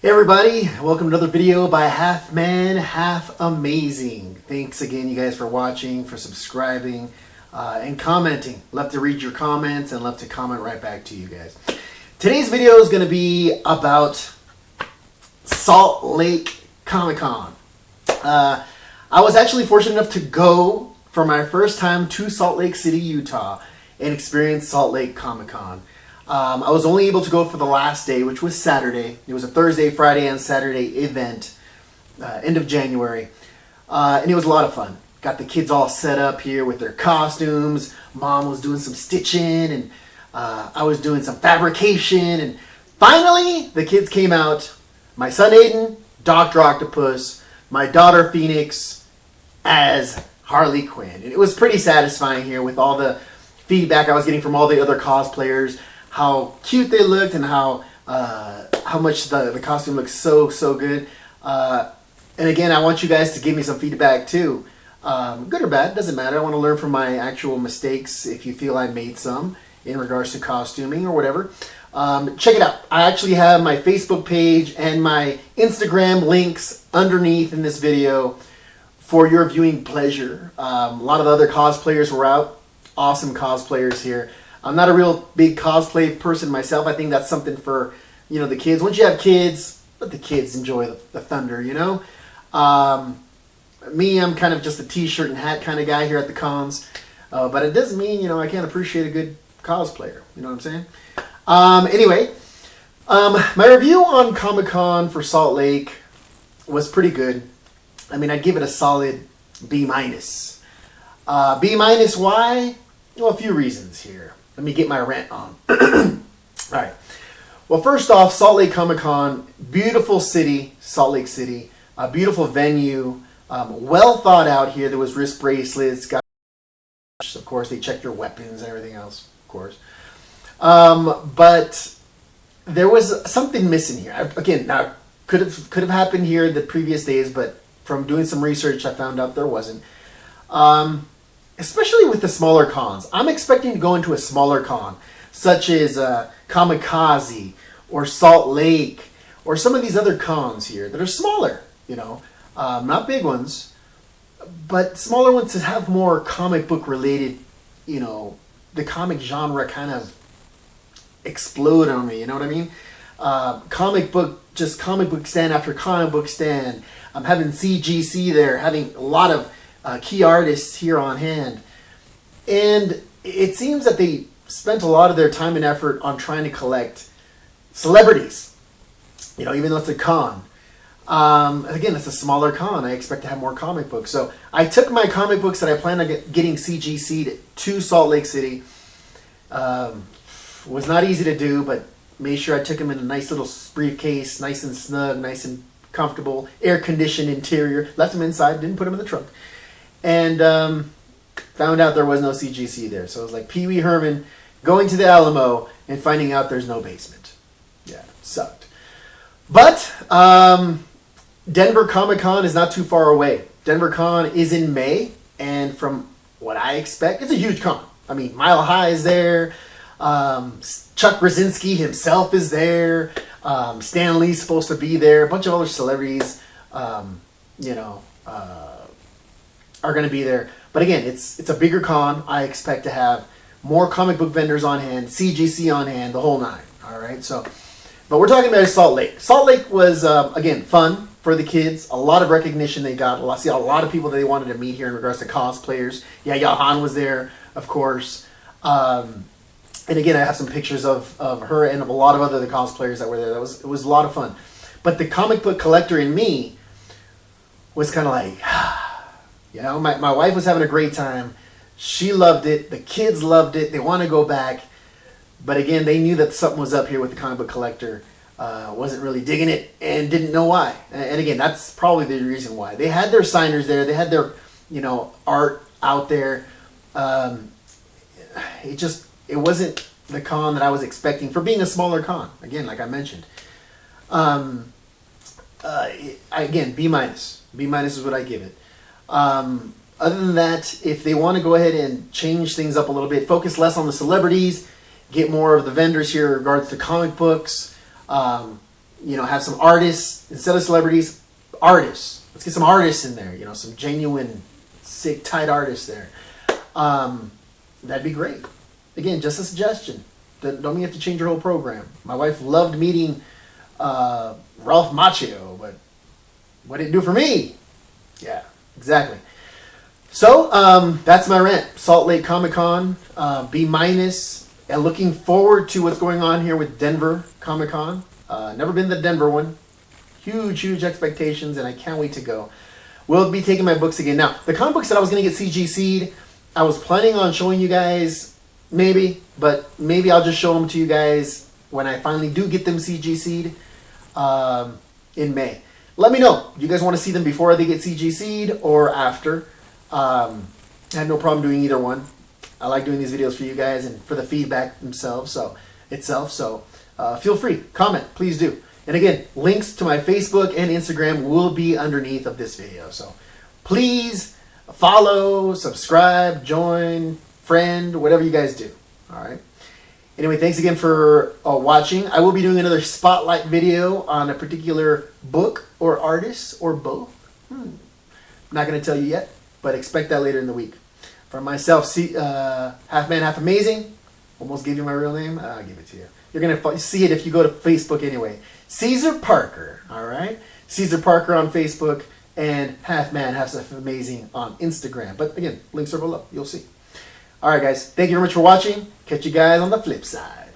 Hey everybody, welcome to another video by Half Man, Half Amazing. Thanks again you guys for watching, for subscribing, and commenting. Love to read your comments and love to comment right back to you guys. Today's video is going to be about Salt Lake Comic-Con. I was actually fortunate enough to go for my first time to Salt Lake City, Utah and experience Salt Lake Comic-Con. I was only able to go for the last day, which was Saturday. It was a Thursday, Friday, and Saturday event, end of January. And it was a lot of fun. Got the kids all set up here with their costumes. Mom was doing some stitching, and I was doing some fabrication. And finally, the kids came out. My son Aiden, Dr. Octopus, my daughter Phoenix as Harley Quinn. And it was pretty satisfying here with all the feedback I was getting from all the other cosplayers. How cute they looked and how much the costume looks so good. And again, I want you guys to give me some feedback too. Good or bad, doesn't matter. I want to learn from my actual mistakes if you feel I made some in regards to costuming or whatever. Check it out. I actually have my Facebook page and my Instagram links underneath in this video for your viewing pleasure. A lot of the other cosplayers were out. Awesome cosplayers here. I'm not a real big cosplay person myself. I think that's something for, the kids. Once you have kids, let the kids enjoy the thunder, Me, I'm kind of just a t-shirt and hat kind of guy here at the cons. But it doesn't mean, I can't appreciate a good cosplayer. You know what I'm saying? Anyway, my review on Comic-Con for Salt Lake was pretty good. I mean, I'd give it a solid B-. B-, why? Well, a few reasons here. Let me get my rant on. Alright. Well, first off, Salt Lake Comic-Con, beautiful city, Salt Lake City, a beautiful venue, well thought out here. There was wrist bracelets, of course, they checked your weapons and everything else, of course. But there was something missing here. Again, now, could have happened here the previous days, but from doing some research, I found out there wasn't. Especially with the smaller cons. I'm expecting to go into a smaller con, such as Kamikaze or Salt Lake or some of these other cons here that are smaller, not big ones, but smaller ones that have more comic book related, the comic genre kind of explode on me, you know what I mean? Comic book stand after comic book stand. I'm having CGC there, having a lot of key artists here on hand, and it seems that they spent a lot of their time and effort on trying to collect celebrities, even though it's a con. Again, it's a smaller con. I expect to have more comic books, so I took my comic books that I planned on getting CGC'd to Salt Lake City. Was not easy to do, but made sure I took them in a nice little briefcase, nice and snug, nice and comfortable, air-conditioned interior. Left them inside, didn't put them in the trunk. And found out there was no CGC there. So it was like Pee Wee Herman going to the Alamo and finding out there's no basement. Yeah, sucked. But Denver Comic-Con is not too far away. Denver Con is in May, and from what I expect, it's a huge con. I mean, Mile High is there. Chuck Krasinski himself is there. Stan Lee's supposed to be there. A bunch of other celebrities, are going to be there. But again, it's a bigger con. I expect to have more comic book vendors on hand, CGC on hand, the whole nine. All right, but we're talking about Salt Lake. Salt Lake was, again, fun for the kids. A lot of recognition they got. I see a lot of people that they wanted to meet here in regards to cosplayers. Yeah, Yahan was there, of course. And again, I have some pictures of her and of a lot of other cosplayers that were there. It was a lot of fun. But the comic book collector in me was kind of like, my wife was having a great time. She loved it. The kids loved it. They want to go back. But again, they knew that something was up here with the comic book collector. Wasn't really digging it and didn't know why. And again, that's probably the reason why. They had their signers there. They had their, art out there. It wasn't the con that I was expecting for being a smaller con. Again, like I mentioned. Again, B-. B- is what I give it. Other than that, if they want to go ahead and change things up a little bit, focus less on the celebrities, get more of the vendors here in regards to comic books, have some artists instead of celebrities. Artists. Let's get some artists in there. Some genuine, sick, tight artists there. That'd be great. Again, just a suggestion. Don't mean you have to change your whole program. My wife loved meeting Ralph Macchio, but what did it do for me? Yeah, exactly. So that's my rant. Salt Lake Comic Con, B-. And looking forward to what's going on here with Denver Comic Con. Never been to the Denver one. Huge expectations, and I can't wait to go. We'll be taking my books again. Now, the comic books that I was going to get CGC'd, I was planning on showing you guys, but maybe I'll just show them to you guys when I finally do get them CGC'd in May. Let me know. Do you guys want to see them before they get CGC'd or after? I have no problem doing either one. I like doing these videos for you guys and for the feedback themselves. So feel free, comment, please do. And again, links to my Facebook and Instagram will be underneath of this video. So please follow, subscribe, join, friend, whatever you guys do. All right. Anyway, thanks again for watching. I will be doing another spotlight video on a particular book or artist or both. I'm not going to tell you yet, but expect that later in the week. For myself, Half Man, Half Amazing. Almost gave you my real name. I'll give it to you. You're going to see it if you go to Facebook anyway. Caesar Parker, all right? Caesar Parker on Facebook and Half Man, Half Amazing on Instagram. But again, links are below. You'll see. All right, guys. Thank you very much for watching. Catch you guys on the flip side.